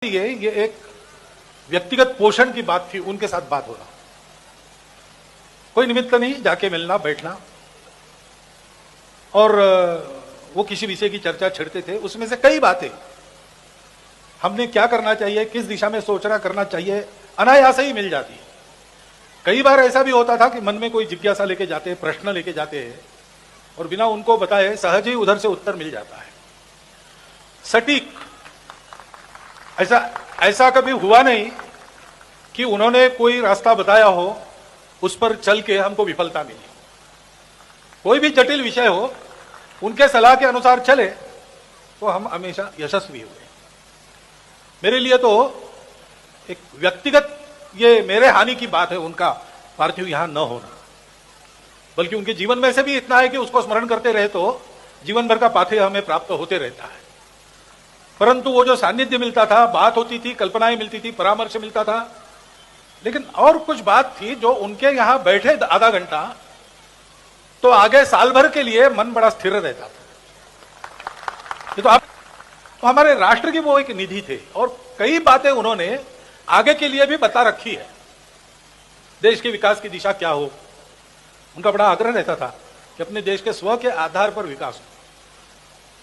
ये एक व्यक्तिगत पोषण की बात थी, उनके साथ बात हो रहा, कोई निमित्त नहीं, जाके मिलना बैठना और वो किसी विषय की चर्चा छेड़ते थे। उसमें से कई बातें हमने क्या करना चाहिए, किस दिशा में सोचना करना चाहिए, अनायास ही मिल जाती। कई बार ऐसा भी होता था कि मन में कोई जिज्ञासा लेके जाते, प्रश्न लेके जाते हैं और बिना उनको बताए सहज ही उधर से उत्तर मिल जाता है सटीक। ऐसा कभी हुआ नहीं कि उन्होंने कोई रास्ता बताया हो, उस पर चल के हमको विफलता मिली। कोई भी जटिल विषय हो, उनके सलाह के अनुसार चले तो हम हमेशा यशस्वी हुए। मेरे लिए तो एक व्यक्तिगत ये मेरे हानि की बात है उनका पार्थिव यहां न होना, बल्कि उनके जीवन में से भी इतना है कि उसको स्मरण करते रहे तो जीवन भर का पाथेय हमें प्राप्त होते रहता है। परंतु वो जो सानिध्य मिलता था, बात होती थी, कल्पनाएं मिलती थी, परामर्श मिलता था, लेकिन और कुछ बात थी जो उनके यहां बैठे आधा घंटा तो आगे साल भर के लिए मन बड़ा स्थिर रहता था। ये तो आप तो हमारे राष्ट्र की वो एक निधि थे और कई बातें उन्होंने आगे के लिए भी बता रखी है। देश के विकास की दिशा क्या हो, उनका बड़ा आग्रह रहता था कि अपने देश के स्व के आधार पर विकास हो,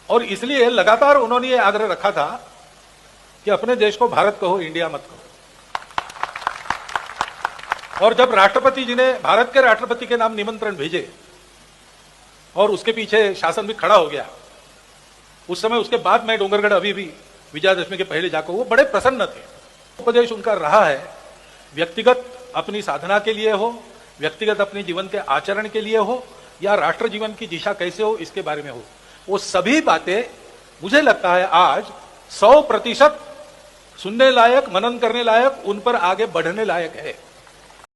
और इसलिए लगातार उन्होंने ये आग्रह रखा था कि अपने देश को भारत कहो, इंडिया मत कहो। और जब राष्ट्रपति जी ने भारत के राष्ट्रपति के नाम निमंत्रण भेजे और उसके पीछे शासन भी खड़ा हो गया, उस समय उसके बाद मैं डोंगरगढ़ अभी भी विजयादशमी के पहले जाकर, वो बड़े प्रसन्न थे। उपदेश उनका रहा है, व्यक्तिगत अपनी साधना के लिए हो, व्यक्तिगत अपने जीवन के आचरण के लिए हो, या राष्ट्र जीवन की दिशा कैसे हो इसके बारे में हो, वो सभी बातें मुझे लगता है आज 100% सुनने लायक, मनन करने लायक, उन पर आगे बढ़ने लायक है।